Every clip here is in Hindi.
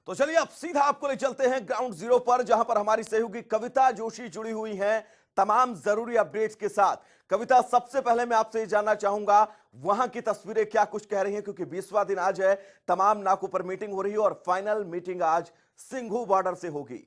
तो चलिए अब सीधा आपको ले चलते हैं ग्राउंड जीरो पर, जहां पर हमारी सहयोगी कविता जोशी जुड़ी हुई हैं तमाम जरूरी अपडेट्स के साथ। कविता, सबसे पहले मैं आपसे जानना चाहूंगा वहां की तस्वीरें क्या कुछ कह रही हैं, क्योंकि 20वां दिन आज है, तमाम नाकों पर मीटिंग हो रही है और फाइनल मीटिंग आज सिंघू बॉर्डर से होगी।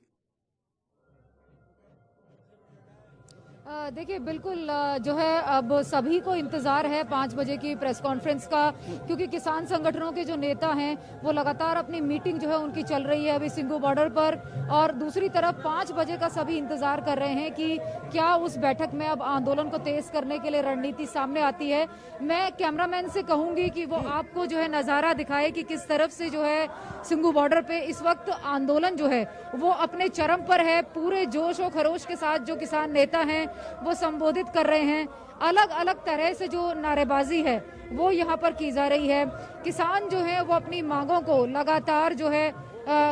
देखिए बिल्कुल जो है अब सभी को इंतज़ार है 5 बजे की प्रेस कॉन्फ्रेंस का, क्योंकि किसान संगठनों के जो नेता हैं वो लगातार अपनी मीटिंग जो है उनकी चल रही है अभी सिंघू बॉर्डर पर, और दूसरी तरफ 5 बजे का सभी इंतज़ार कर रहे हैं कि क्या उस बैठक में अब आंदोलन को तेज करने के लिए रणनीति सामने आती है। मैं कैमरामैन से कहूंगी कि वो आपको जो है नज़ारा दिखाए कि किस तरफ से जो है सिंघू बॉर्डर पे इस वक्त आंदोलन जो है वो अपने चरम पर है। पूरे जोश और खरोश के साथ जो किसान नेता हैं वो संबोधित कर रहे हैं, अलग अलग तरह से जो नारेबाजी है वो यहाँ पर की जा रही है। किसान जो है वो अपनी मांगों को लगातार जो है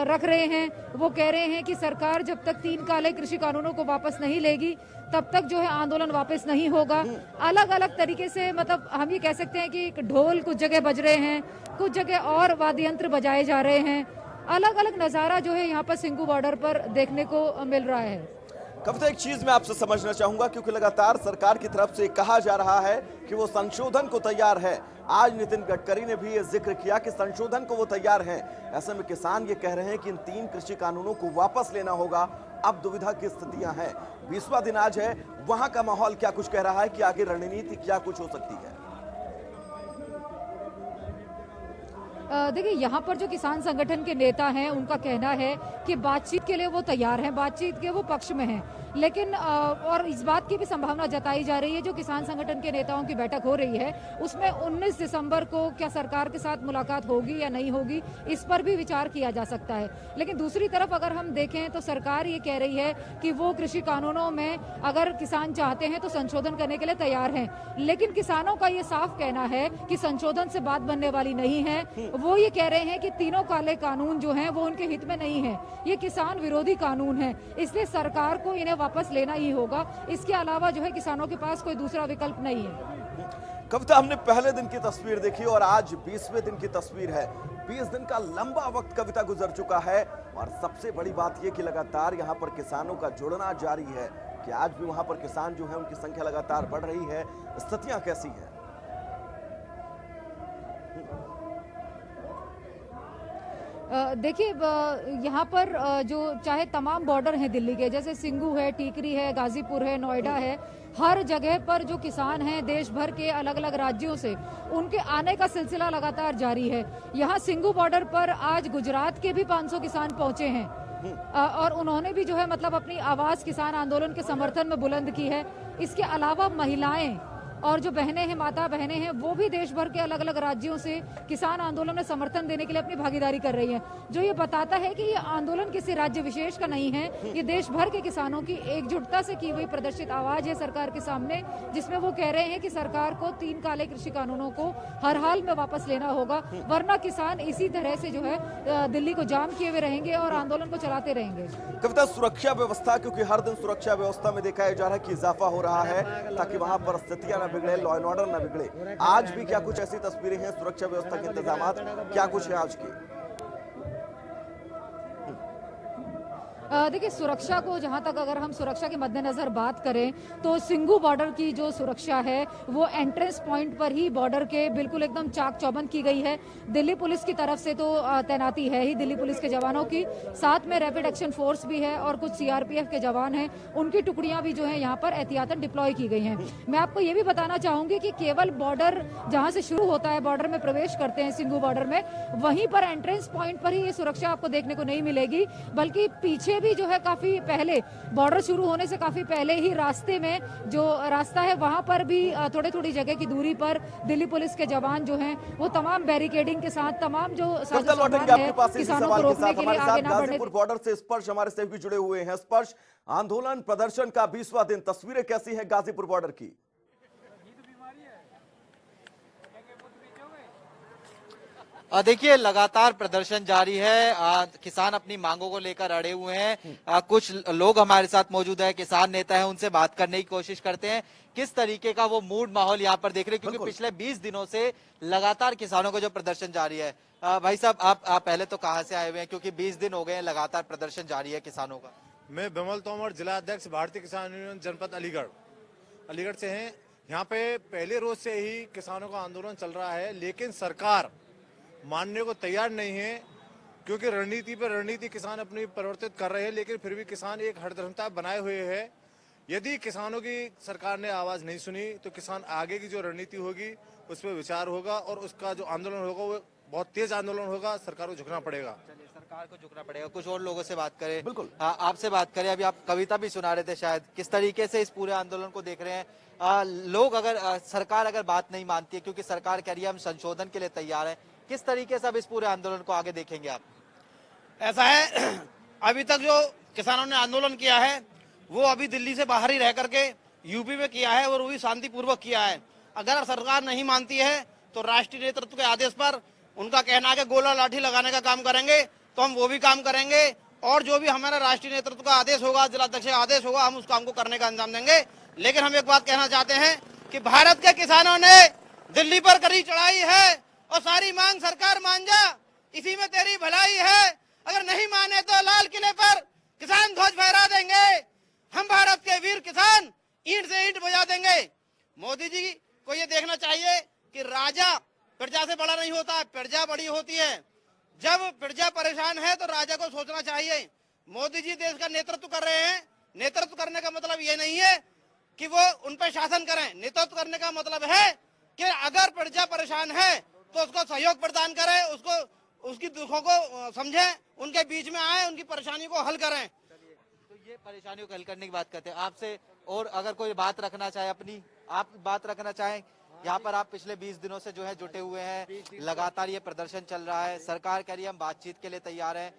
रख रहे हैं। वो कह रहे हैं कि सरकार जब तक 3 काले कृषि कानूनों को वापस नहीं लेगी तब तक जो है आंदोलन वापस नहीं होगा। अलग अलग तरीके से मतलब हम ये कह सकते हैं कि ढोल कुछ जगह बज रहे हैं, कुछ जगह और वाद्य यंत्र बजाए जा रहे हैं। अलग अलग नज़ारा जो है यहाँ पर सिंघू बॉर्डर पर देखने को मिल रहा है। कविता, एक चीज मैं आपसे समझना चाहूंगा, क्योंकि लगातार सरकार की तरफ से कहा जा रहा है कि वो संशोधन को तैयार है। आज नितिन गडकरी ने भी ये जिक्र किया कि संशोधन को वो तैयार हैं। ऐसे में किसान ये कह रहे हैं कि इन 3 कृषि कानूनों को वापस लेना होगा। अब दुविधा की स्थितियां हैं, 20वां दिन आज है, वहां का माहौल क्या कुछ कह रहा है कि आगे रणनीति क्या कुछ हो सकती है? देखिए यहाँ पर जो किसान संगठन के नेता हैं उनका कहना है कि बातचीत के लिए वो तैयार हैं, बातचीत के वो पक्ष में हैं, लेकिन और इस बात की भी संभावना जताई जा रही है जो किसान संगठन के नेताओं की बैठक हो रही है उसमें 19 दिसंबर को क्या सरकार के साथ मुलाकात होगी या नहीं होगी, इस पर भी विचार किया जा सकता है। लेकिन दूसरी तरफ अगर हम देखें तो सरकार ये कह रही है कि वो कृषि कानूनों में अगर किसान चाहते हैं तो संशोधन करने के लिए तैयार हैं, लेकिन किसानों का ये साफ कहना है कि संशोधन से बात बनने वाली नहीं है। वो ये कह रहे हैं कि तीनों काले कानून जो हैं वो उनके हित में नहीं है, ये किसान विरोधी कानून है, इसलिए सरकार को इन्हें वापस लेना ही होगा। इसके अलावा जो है किसानों के पास कोई दूसरा विकल्प नहीं है। कविता, हमने पहले दिन की तस्वीर देखी और आज 20वें दिन की तस्वीर है। 20 दिन का लंबा वक्त कविता गुजर चुका है और सबसे बड़ी बात यह कि लगातार यहां पर किसानों का जुड़ना जारी है कि आज भी वहां पर किसान जो है उनकी संख्या लगातार बढ़ रही है। स्थितियां कैसी हैं? देखिए यहाँ पर जो चाहे तमाम बॉर्डर हैं दिल्ली के, जैसे सिंघू है, टीकरी है, गाजीपुर है, नोएडा है, हर जगह पर जो किसान हैं देश भर के अलग अलग राज्यों से उनके आने का सिलसिला लगातार जारी है। यहाँ सिंघू बॉर्डर पर आज गुजरात के भी 500 किसान पहुंचे हैं और उन्होंने भी जो है मतलब अपनी आवाज़ किसान आंदोलन के समर्थन में बुलंद की है। इसके अलावा महिलाएं और जो बहनें हैं, माता बहनें हैं, वो भी देश भर के अलग अलग राज्यों से किसान आंदोलन में समर्थन देने के लिए अपनी भागीदारी कर रही हैं, जो ये बताता है कि ये आंदोलन किसी राज्य विशेष का नहीं है, ये देश भर के किसानों की एकजुटता से की हुई प्रदर्शित आवाज है सरकार के सामने, जिसमें वो कह रहे हैं कि सरकार को 3 काले कृषि कानूनों को हर हाल में वापस लेना होगा, वरना किसान इसी तरह से जो है दिल्ली को जाम किए हुए रहेंगे और आंदोलन को चलाते रहेंगे। कविता, सुरक्षा व्यवस्था, क्योंकि हर दिन सुरक्षा व्यवस्था में देखा जा रहा है कि इजाफा हो रहा है ताकि वहां पर स्थितियां न बिगड़े, लॉ एंड ऑर्डर न बिगड़े। आज भी क्या कुछ ऐसी तस्वीरें हैं, सुरक्षा व्यवस्था के इंतजामात क्या कुछ है आज की? देखिए सुरक्षा को जहां तक अगर हम सुरक्षा के मद्देनजर बात करें तो सिंघू बॉर्डर की जो सुरक्षा है वो एंट्रेंस पॉइंट पर ही बॉर्डर के बिल्कुल एकदम चाक चौबंद की गई है। दिल्ली पुलिस की तरफ से तो तैनाती है ही दिल्ली पुलिस के जवानों की, साथ में रैपिड एक्शन फोर्स भी है और कुछ सीआरपीएफ के जवान हैं, उनकी टुकड़ियां भी जो है यहाँ पर एहतियातन डिप्लॉय की गई हैं। मैं आपको ये भी बताना चाहूंगी कि केवल बॉर्डर जहाँ से शुरू होता है, बॉर्डर में प्रवेश करते हैं सिंघू बॉर्डर में, वहीं पर एंट्रेंस पॉइंट पर ही ये सुरक्षा आपको देखने को नहीं मिलेगी, बल्कि पीछे भी जो है काफी पहले बॉर्डर शुरू होने से काफी पहले ही रास्ते में जो रास्ता है वहां पर भी थोड़ी थोड़ी जगह की दूरी पर दिल्ली पुलिस के जवान जो हैं वो तमाम बैरिकेडिंग के साथ तमाम जो किसानों को रोकने के लिए आगे ना बढ़ने। गाजीपुर बॉर्डर से स्पर्श हमारे सहयोगी जुड़े हुए हैं। स्पर्श, आंदोलन प्रदर्शन का 20वां दिन, तस्वीरें कैसी हैं गाजीपुर बॉर्डर की? देखिए लगातार प्रदर्शन जारी है। किसान अपनी मांगों को लेकर अड़े हुए हैं। कुछ लोग हमारे साथ मौजूद है, किसान नेता है, उनसे बात करने की कोशिश करते हैं किस तरीके का वो मूड माहौल यहाँ पर देख रहे हैं, क्योंकि पिछले 20 दिनों से लगातार किसानों का जो प्रदर्शन जारी है। भाई साहब, आप पहले तो कहाँ से आए हुए हैं, क्योंकि 20 दिन हो गए हैं लगातार प्रदर्शन जारी है किसानों का? मैं बिमल तोमर, जिला अध्यक्ष भारतीय किसान यूनियन जनपद अलीगढ़ से हैं। यहाँ पे पहले रोज से ही किसानों का आंदोलन चल रहा है, लेकिन सरकार मानने को तैयार नहीं है, क्योंकि रणनीति पर रणनीति किसान अपनी परिवर्तित कर रहे हैं, लेकिन फिर भी किसान एक हठधर्मता बनाए हुए है। यदि किसानों की सरकार ने आवाज नहीं सुनी तो किसान आगे की जो रणनीति होगी उस पर विचार होगा और उसका जो आंदोलन होगा वो बहुत तेज आंदोलन होगा। सरकार को झुकना पड़ेगा। चलिए, सरकार को झुकना पड़ेगा। कुछ और लोगों से बात करें। बिल्कुल। आपसे बात करें। अभी आप कविता भी सुना रहे थे, शायद किस तरीके से इस पूरे आंदोलन को देख रहे हैं? लोग अगर सरकार अगर बात नहीं मानती है, क्योंकि सरकार कह रही है हम संशोधन के लिए तैयार है, किस तरीके से अब इस पूरे आंदोलन को आगे देखेंगे आप? ऐसा है, अभी तक जो किसानों ने आंदोलन किया है वो अभी दिल्ली से बाहर ही रह करके यूपी में किया है और वो भी शांतिपूर्वक किया है। अगर सरकार नहीं मानती है तो राष्ट्रीय नेतृत्व के आदेश पर उनका कहना है कि गोला लाठी लगाने का काम करेंगे, तो हम वो भी काम करेंगे और जो भी हमारा राष्ट्रीय नेतृत्व का आदेश होगा, जिलाध्यक्ष का आदेश होगा, हम उस काम को करने का अंजाम देंगे। लेकिन हम एक बात कहना चाहते हैं कि भारत के किसानों ने दिल्ली पर कड़ी चढ़ाई है और सारी मांग सरकार मान जा, इसी में तेरी भलाई है। अगर नहीं माने तो लाल किले पर किसान ध्वज फहरा देंगे। हम भारत के वीर किसान ईंट से ईंट बजा देंगे। मोदी जी को ये देखना चाहिए कि राजा प्रजा से बड़ा नहीं होता, प्रजा बड़ी होती है। जब प्रजा परेशान है तो राजा को सोचना चाहिए। मोदी जी देश का नेतृत्व कर रहे हैं। नेतृत्व करने का मतलब ये नहीं है कि वो उन पर शासन करें। नेतृत्व करने का मतलब है कि अगर प्रजा परेशान है तो उसको सहयोग प्रदान करें, उसको उसकी दुखों को समझें, उनके बीच में आए, उनकी परेशानी को हल करें। तो ये परेशानियों को हल करने की बात करते हैं आपसे। और अगर कोई बात रखना चाहे अपनी, आप बात रखना चाहें, यहाँ पर आप पिछले 20 दिनों से जो है जुटे हुए हैं, लगातार ये प्रदर्शन चल रहा है, सरकार कह रही है हम बातचीत के लिए तैयार हैं,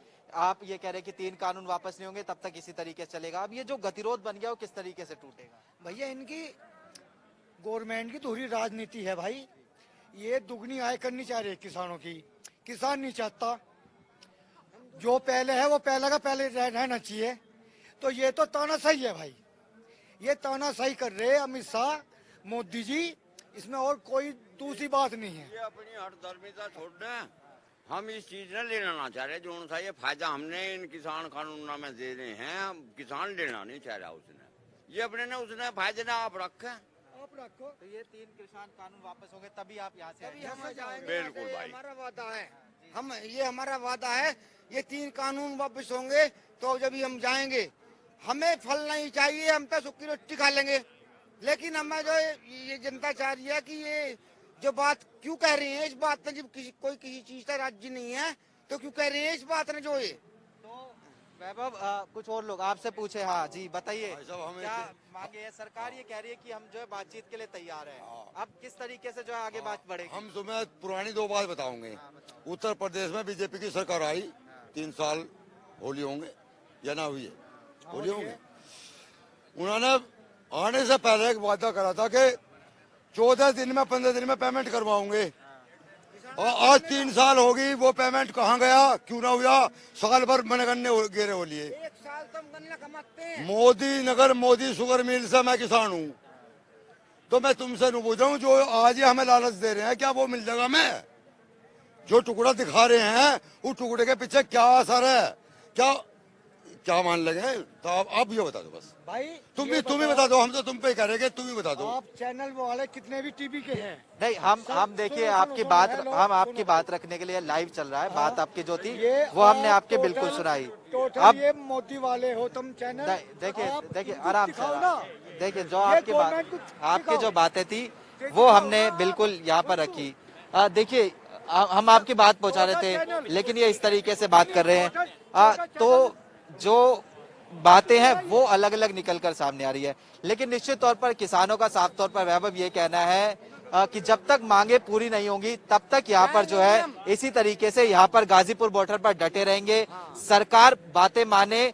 आप ये कह रहे हैं कि 3 कानून वापस नहीं होंगे तब तक इसी तरीके से चलेगा। अब ये जो गतिरोध बन गया वो किस तरीके से टूटेगा? भैया इनकी गवर्नमेंट की दोहरी राजनीति है भाई। ये दुगनी आय करनी चाह रही है किसानों की। किसान नहीं चाहता, जो पहले है वो पहले का पहले रहना चाहिए। तो ये तो तानाशाही है भाई, ये तानाशाही कर रहे हैं अमित शाह, मोदी जी, इसमें और कोई दूसरी बात नहीं है। ये अपनी हठधर्मिता छोड़ दें। हम इस चीज ने लेना ना चाह रहे, जो सा ये फायदा हमने इन किसान कानून में दे रहे हैं, हम किसान लेना नहीं चाह रहा उसने। ये अपने ने उसने फायदे ना आप रखे, आप रखो। तो ये 3 किसान कानून वापस होंगे तभी आप यहाँ से जाएंगे। बिल्कुल भाई, हमारा वादा है, ये हमारा वादा है। ये 3 कानून वापस होंगे तो जब हम जाएंगे। हमें फल नहीं चाहिए, हम तो सूखी रोटी खा लेंगे। लेकिन हमें जो ये जनता चाह रही है कि ये जो बात क्यों कह रही है, इस बात में जब कोई किसी चीज का राज्य नहीं है तो क्यों कह रही है इस बात ने जो ये। तो वैभव, कुछ और लोग आपसे पूछे। हाँ जी, बताइए क्या मांगे है? सरकार ये कह रही है कि हम जो है बातचीत के लिए तैयार है, अब किस तरीके से जो है आगे बात बढ़ेगी? हम तुम्हें पुरानी 2 बात बताऊंगे। उत्तर प्रदेश में बीजेपी की सरकार आई, 3 साल होली होंगे या ना हुई है, होली होंगे। उन्होंने आने से पहले एक वादा करा था कि 14 दिन में 15 दिन में पेमेंट करवाऊंगे, और आज 3 साल हो गई, वो पेमेंट कहाँ गया, क्यों ना हुआ? साल भर मैंने गन्ने गिरे हो लिए। 1 साल तो हम गन्ना कमाते हैं। मोदी नगर, मोदी शुगर मिल से मैं किसान हूँ, तो मैं तुमसे नहीं पूछ रहा हूँ, जो आज ये हमें लालच दे रहे हैं क्या वो मिल जाएगा? मैं जो टुकड़ा दिखा रहे हैं उस टुकड़े के पीछे क्या असर है, क्या मान लगे? तो आप ये बता दो बस भाई, तुम ही बता दो। हम तो तुम पे ही कह रहे हैं, तुम ही बता दो। आप चैनल वाले कितने भी टीवी के हैं। नहीं, हम देखिए आपकी बात, हम आपकी बात रखने के लिए लाइव चल रहा है। बात आपकी जो थी वो हमने आपके बिल्कुल सुनाई। अब ये मोदी वाले हो तुम चैनल। देखिए आराम से, देखिए जो आपकी जो बातें थी वो हमने बिल्कुल यहाँ पर रखी। देखिए हम आपकी बात पहुंचा रहे थे, लेकिन ये इस तरीके से बात कर रहे हैं, तो जो बातें हैं वो अलग अलग निकल कर सामने आ रही है। लेकिन निश्चित तौर पर किसानों का साफ तौर पर वैभव ये कहना है कि जब तक मांगे पूरी नहीं होंगी तब तक यहाँ पर जो है इसी तरीके से यहाँ पर गाजीपुर बॉर्डर पर डटे रहेंगे। सरकार बातें माने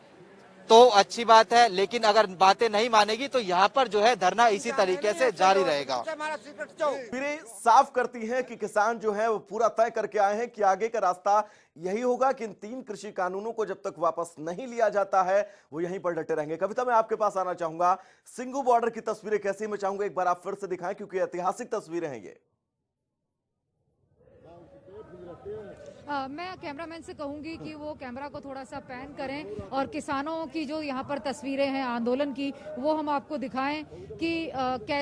तो अच्छी बात है, लेकिन अगर बातें नहीं मानेगी तो यहाँ पर जो है धरना इसी तरीके से जारी रहेगा। तस्वीरें साफ करती हैं कि किसान जो है वो पूरा तय करके आए हैं कि आगे का रास्ता यही होगा कि इन 3 कृषि कानूनों को जब तक वापस नहीं लिया जाता है वो यहीं पर डटे रहेंगे। कविता, मैं आपके पास आना चाहूंगा, सिंगू बॉर्डर की तस्वीरें कैसी, मैं चाहूंगा एक बार आप फिर से दिखाएं क्योंकि ऐतिहासिक तस्वीरें हैं ये। मैं कैमरामैन से कहूंगी कि वो कैमरा को थोड़ा सा पैन करें और किसानों की जो यहाँ पर तस्वीरें हैं आंदोलन की वो हम आपको दिखाएं कि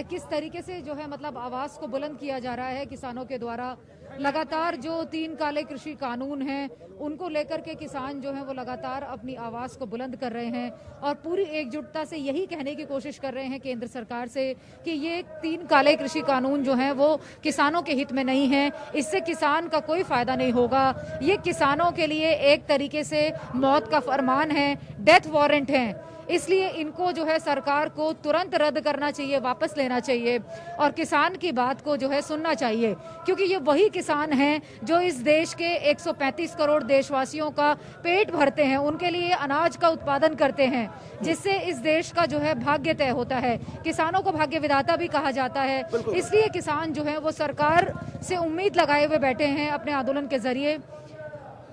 किस तरीके से जो है मतलब आवाज को बुलंद किया जा रहा है किसानों के द्वारा। लगातार जो 3 काले कृषि कानून हैं उनको लेकर के किसान जो हैं वो लगातार अपनी आवाज को बुलंद कर रहे हैं और पूरी एकजुटता से यही कहने की कोशिश कर रहे हैं केंद्र सरकार से कि ये 3 काले कृषि कानून जो हैं वो किसानों के हित में नहीं है, इससे किसान का कोई फायदा नहीं होगा। ये किसानों के लिए एक तरीके से मौत का फरमान है, डेथ वारंट है, इसलिए इनको जो है सरकार को तुरंत रद्द करना चाहिए, वापस लेना चाहिए और किसान की बात को जो है सुनना चाहिए, क्योंकि ये वही किसान हैं जो इस देश के 135 करोड़ देशवासियों का पेट भरते हैं, उनके लिए अनाज का उत्पादन करते हैं, जिससे इस देश का जो है भाग्य तय होता है। किसानों को भाग्य विधाता भी कहा जाता है, इसलिए किसान जो है वो सरकार से उम्मीद लगाए हुए बैठे हैं अपने आंदोलन के जरिए।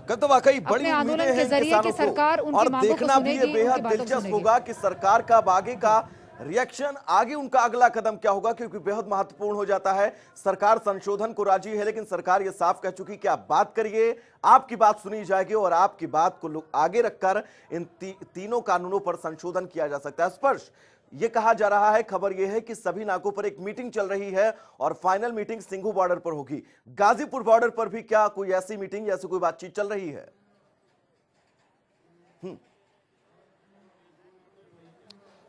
तो वाकई बड़ी उम्मीदें हैं किसानों को सरकार और देखना भी ये बेहद दिलचस्प होगा कि सरकार का आगे का रिएक्शन, आगे उनका अगला कदम क्या होगा, क्योंकि बेहद महत्वपूर्ण हो जाता है। सरकार संशोधन को राजी है, लेकिन सरकार ये साफ कह चुकी कि आप बात करिए, आपकी बात सुनी जाएगी और आपकी बात को आगे रखकर इन तीनों कानूनों पर संशोधन किया जा सकता है। स्पर्श ये कहा जा रहा है, खबर यह है कि सभी नाकों पर एक मीटिंग चल रही है और फाइनल मीटिंग सिंघू बॉर्डर पर होगी। गाजीपुर बॉर्डर पर भी क्या कोई ऐसी मीटिंग, ऐसी कोई बातचीत चल रही है?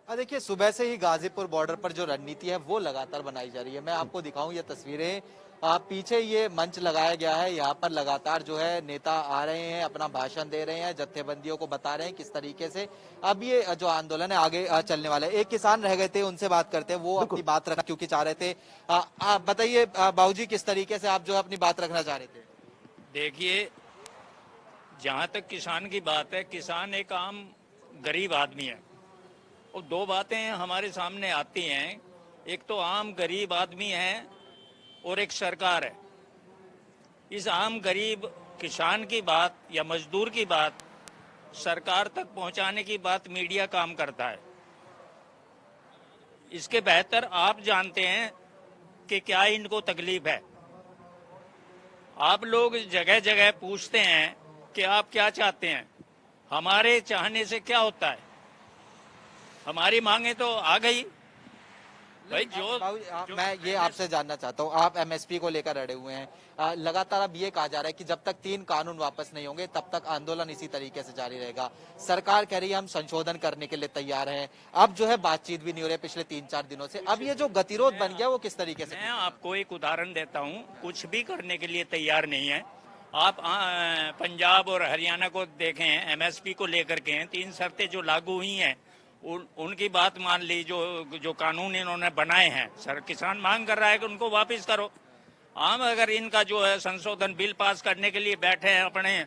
देखिए, सुबह से ही गाजीपुर बॉर्डर पर जो रणनीति है वो लगातार बनाई जा रही है। मैं आपको दिखाऊं ये तस्वीरें, पीछे ये मंच लगाया गया है, यहाँ पर लगातार जो है नेता आ रहे हैं, अपना भाषण दे रहे हैं, जत्थेबंदियों को बता रहे हैं किस तरीके से अब ये जो आंदोलन है आगे चलने वाला है। एक किसान रह गए थे, उनसे बात करते हैं, वो अपनी बात रखना क्योंकि चाह रहे थे। बताइए बाबूजी, किस तरीके से आप जो है अपनी बात रखना चाह रहे थे? देखिए, जहाँ तक किसान की बात है, किसान एक आम गरीब आदमी है और 2 बातें हमारे सामने आती हैं, एक तो आम गरीब आदमी है और एक सरकार है। इस आम गरीब किसान की बात या मजदूर की बात सरकार तक पहुंचाने की बात मीडिया काम करता है। इसके बेहतर आप जानते हैं कि क्या इनको तकलीफ है। आप लोग जगह जगह पूछते हैं कि आप क्या चाहते हैं, हमारे चाहने से क्या होता है, हमारी मांगे तो आ गई भाई। जो मैं ये आपसे जानना चाहता हूँ, आप एमएसपी को लेकर अड़े हुए हैं, लगातार अब ये कहा जा रहा है कि जब तक 3 कानून वापस नहीं होंगे तब तक आंदोलन इसी तरीके से जारी रहेगा। सरकार कह रही है हम संशोधन करने के लिए तैयार हैं, अब जो है बातचीत भी नहीं हो रही पिछले 3-4 दिनों से। अब ये जो गतिरोध बन गया वो किस तरीके से? मैं आपको एक उदाहरण देता हूँ, कुछ भी करने के लिए तैयार नहीं है। आप पंजाब और हरियाणा को देखें, एमएसपी को लेकर के 3 शर्तें जो लागू हुई हैं उनकी बात मान ली। जो कानून इन्होंने बनाए हैं, सर किसान मांग कर रहा है कि उनको वापस करो। हम अगर इनका जो है संशोधन बिल पास करने के लिए बैठे हैं, अपने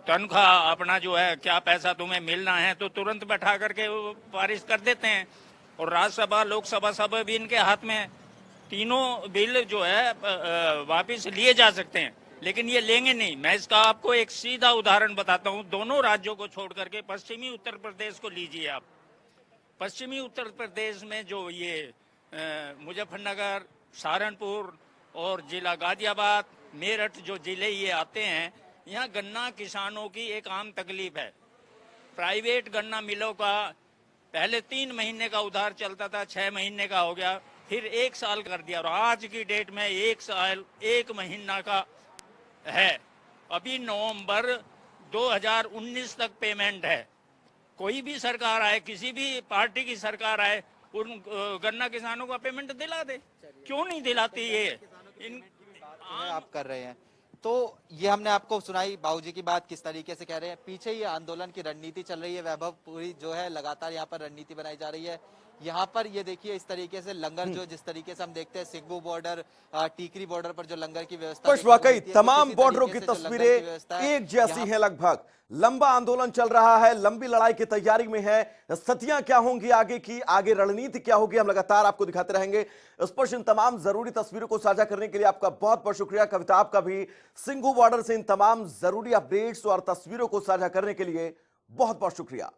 तनख्वाह अपना जो है क्या पैसा तुम्हें मिलना है तो तुरंत बैठा करके पारित कर देते हैं। और राज्यसभा लोकसभा सब भी इनके हाथ में, तीनों बिल जो है वापस लिए जा सकते हैं, लेकिन ये लेंगे नहीं। मैं इसका आपको एक सीधा उदाहरण बताता हूँ। दोनों राज्यों को छोड़ करके पश्चिमी उत्तर प्रदेश को लीजिए आप। पश्चिमी उत्तर प्रदेश में जो ये मुजफ्फरनगर, सहारनपुर और जिला गाजियाबाद, मेरठ जो जिले ये आते हैं, यहाँ गन्ना किसानों की एक आम तकलीफ है। प्राइवेट गन्ना मिलों का पहले 3 महीने का उधार चलता था, 6 महीने का हो गया, फिर 1 साल कर दिया और आज की डेट में 1 साल 1 महीना का है। अभी नवंबर 2019 तक पेमेंट है। कोई भी सरकार आए, किसी भी पार्टी की सरकार आए, उन गन्ना किसानों का पेमेंट दिला दे, क्यों नहीं दिलाती? ये आप कर रहे हैं। तो ये हमने आपको सुनाई बाबूजी की बात, किस तरीके से कह रहे हैं। पीछे ये आंदोलन की रणनीति चल रही है, वैभव, पूरी जो है लगातार यहाँ पर रणनीति बनाई जा रही है। यहाँ पर ये देखिए इस तरीके से लंगर जो जिस तरीके से हम देखते हैं सिंगू बॉर्डर, टीकरी बॉर्डर पर जो लंगर की व्यवस्था वाकई तमाम बॉर्डरों की तस्वीरें एक जैसी हैं लगभग। लंबा आंदोलन चल रहा है, लंबी लड़ाई की तैयारी में है। स्थितियां क्या होंगी आगे की, आगे रणनीति क्या होगी, हम लगातार आपको दिखाते रहेंगे। स्पर्श इन तमाम जरूरी तस्वीरों को साझा करने के लिए आपका बहुत बहुत शुक्रिया। कविता आपका भी सिंगू बॉर्डर से इन तमाम जरूरी अपडेट्स और तस्वीरों को साझा करने के लिए बहुत बहुत शुक्रिया।